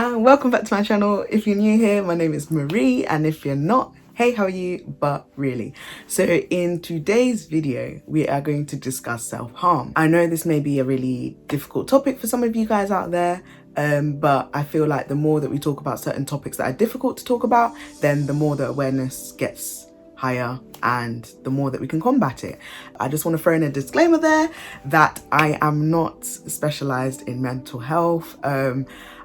and welcome back to my channel. If you're new here, my name is Marie, and if you're not, hey, how are you? But really, so in today's video we are going to discuss self-harm. I know this may be a really difficult topic for some of you guys out there, but I feel like the more that we talk about certain topics that are difficult to talk about, then the more the awareness gets higher and the more that we can combat it. I just want to throw in a disclaimer there that I am not specialized in mental health.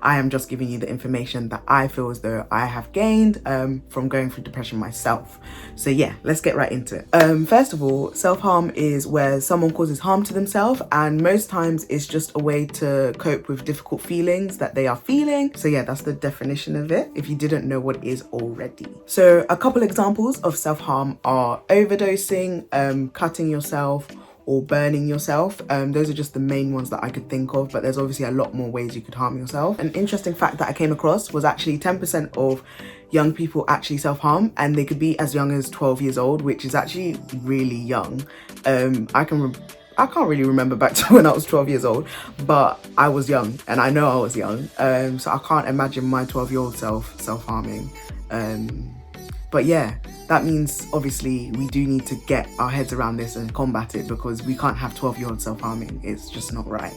I am just giving you the information that I feel as though I have gained from going through depression myself. So yeah, let's get right into it. First of all, self-harm is where someone causes harm to themselves, and most times it's just a way to cope with difficult feelings that they are feeling. So yeah, that's the definition of it, if you didn't know what it is already. So a couple examples of self-harm are overdosing, cutting yourself, or burning yourself. Those are just the main ones that I could think of, but there's obviously a lot more ways you could harm yourself. An interesting fact that I came across was actually 10% of young people actually self-harm, and they could be as young as 12 years old, which is actually really young. I can't really remember back to when I was 12 years old, but I was young, and I know I was young. So I can't imagine my 12-year-old self-harming. But yeah, that means obviously we do need to get our heads around this and combat it, because we can't have 12-year-olds self-harming. It's just not right.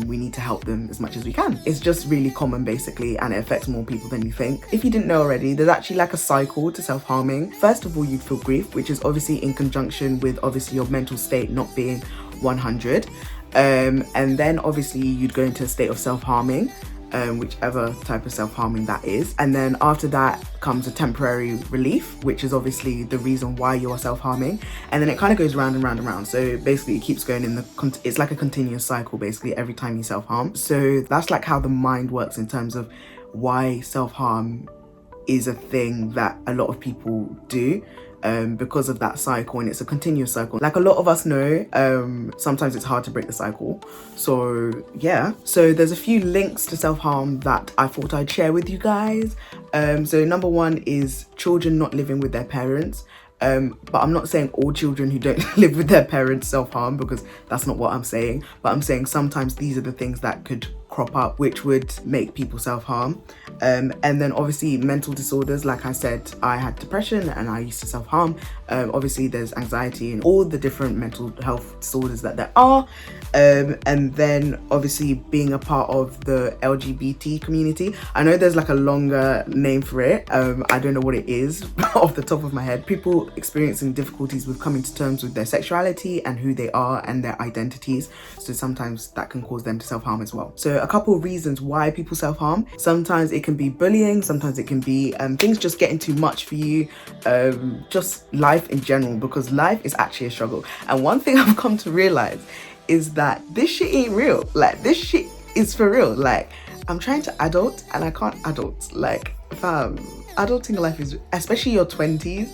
We need to help them as much as we can. It's just really common basically, and it affects more people than you think. If you didn't know already, there's actually like a cycle to self-harming. First of all, you'd feel grief, which is obviously in conjunction with obviously your mental state not being 100. And then obviously you'd go into a state of self-harming, whichever type of self-harming that is. And then after that comes a temporary relief, which is obviously the reason why you're self-harming. And then it kind of goes round and round and round. So basically it keeps going it's like a continuous cycle basically every time you self-harm. So that's like how the mind works in terms of why self-harm is a thing that a lot of people do. Because of that cycle, and it's a continuous cycle. Like a lot of us know, sometimes it's hard to break the cycle. So yeah, so there's a few links to self-harm that I thought I'd share with you guys. So number one is children not living with their parents. But I'm not saying all children who don't live with their parents self-harm, because that's not what I'm saying. But I'm saying sometimes these are the things that could crop up which would make people self-harm. And then obviously mental disorders, like I said, I had depression and I used to self-harm. Obviously there's anxiety and all the different mental health disorders that there are. And then obviously being a part of the LGBT community. I know there's like a longer name for it. I don't know what it is off the top of my head. People experiencing difficulties with coming to terms with their sexuality and who they are and their identities. So sometimes that can cause them to self-harm as well. So a couple of reasons why people self-harm. Sometimes it can be bullying, sometimes it can be things just getting too much for you, just life in general, because life is actually a struggle. And one thing I've come to realize is that this shit ain't real. Like, this shit is for real. Like, I'm trying to adult and I can't adult. Like, fam, adulting life is, especially your 20s,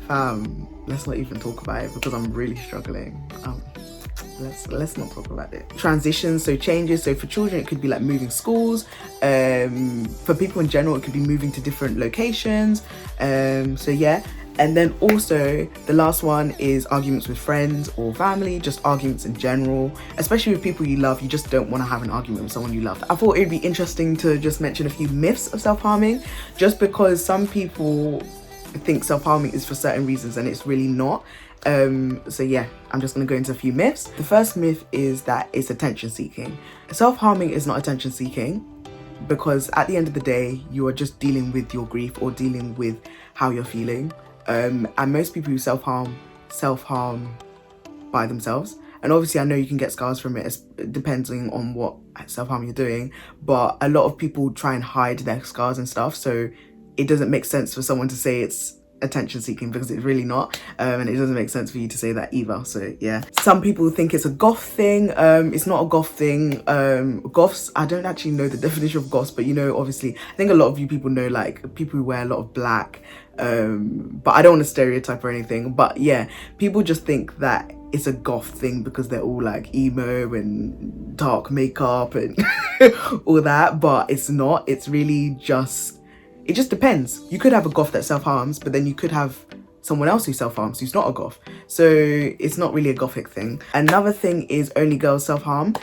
fam, let's not even talk about it, because I'm really struggling. Let's not talk about it. Transitions, so changes. So for children it could be like moving schools. For people in general it could be moving to different locations. So yeah. And then also the last one is arguments with friends or family, just arguments in general, especially with people you love. You just don't want to have an argument with someone you love. I thought it'd be interesting to just mention a few myths of self-harming, just because some people think self-harming is for certain reasons and it's really not. So yeah, I'm just going to go into a few myths. The first myth is that it's attention seeking. Self-harming is not attention seeking, because at the end of the day you are just dealing with your grief or dealing with how you're feeling. And most people who self-harm by themselves. And obviously I know you can get scars from it, depending on what self-harm you're doing, but a lot of people try and hide their scars and stuff, so it doesn't make sense for someone to say it's attention seeking, because it's really not. And it doesn't make sense for you to say that either. So yeah, some people think it's a goth thing. It's not a goth thing. Goths, I don't actually know the definition of goths, but you know, obviously I think a lot of you people know, like people who wear a lot of black, but I don't want to stereotype or anything, but yeah, people just think that it's a goth thing because they're all like emo and dark makeup and all that, but it's not. It's really just, it just depends. You could have a goth that self-harms, but then you could have someone else who self-harms who's not a goth. So it's not really a gothic thing. Another thing is only girls self-harm,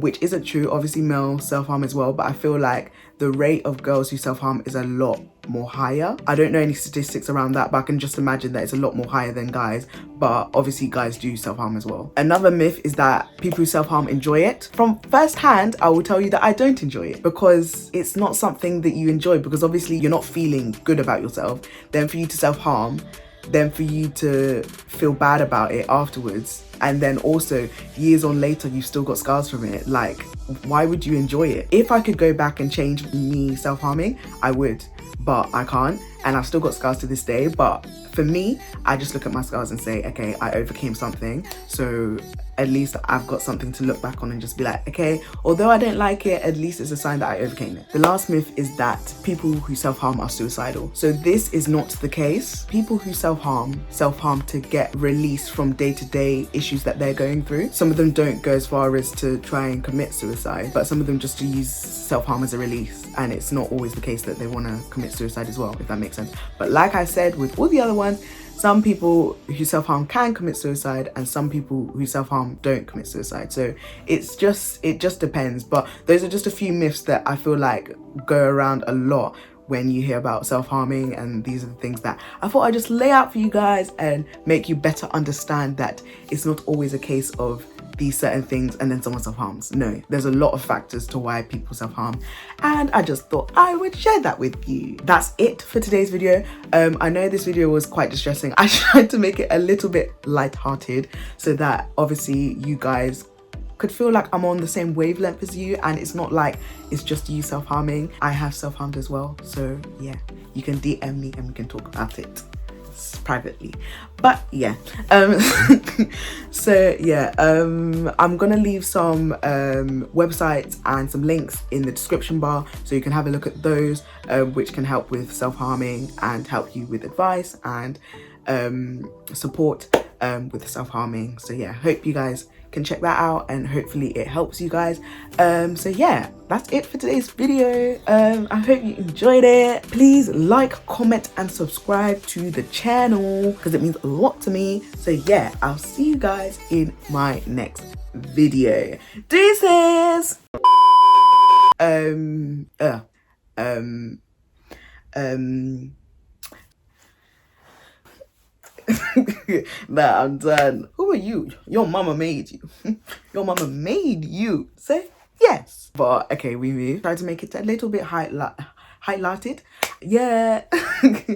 which isn't true. Obviously male self-harm as well, but I feel like the rate of girls who self-harm is a lot more higher. I don't know any statistics around that, but I can just imagine that it's a lot more higher than guys, but obviously guys do self-harm as well. Another myth is that people who self-harm enjoy it. From first hand, I will tell you that I don't enjoy it, because it's not something that you enjoy, because obviously you're not feeling good about yourself. Then for you to self-harm, then for you to feel bad about it afterwards, and then also years on later you've still got scars from it. Like, why would you enjoy it? If I could go back and change me self-harming, I would, but I can't, and I've still got scars to this day. But for me, I just look at my scars and say, okay, I overcame something, so at least I've got something to look back on and just be like, okay, although I don't like it, at least it's a sign that I overcame it. The last myth is that people who self-harm are suicidal. So this is not the case. People who self-harm to get release from day-to-day issues that they're going through. Some of them don't go as far as to try and commit suicide, but some of them just to use self-harm as a release, and it's not always the case that they want to commit suicide as well, if that makes sense. But like I said, with all the other ones, some people who self-harm can commit suicide, and some people who self-harm don't commit suicide. So it just depends. But those are just a few myths that I feel like go around a lot when you hear about self-harming, and these are the things that I thought I'd just lay out for you guys and make you better understand that it's not always a case of these certain things and then someone self-harms. No, there's a lot of factors to why people self-harm, and I just thought I would share that with you. That's it for today's video. I know this video was quite distressing. I tried to make it a little bit light-hearted so that obviously you guys could feel like I'm on the same wavelength as you, and it's not like it's just you self-harming. I have self-harmed as well, so yeah, you can DM me and we can talk about it privately. But yeah, so yeah, I'm gonna leave some websites and some links in the description bar, so you can have a look at those, which can help with self-harming and help you with advice and support with self-harming. So yeah, hope you guys can check that out, and hopefully it helps you guys. So yeah, that's it for today's video. I hope you enjoyed it. Please like, comment and subscribe to the channel, because it means a lot to me. So yeah, I'll see you guys in my next video. Deuces. Nah, I'm done. Who are you? Your mama made you. Your mama made you. Say yes. But okay, we move. Try to make it a little bit highlighted. Yeah.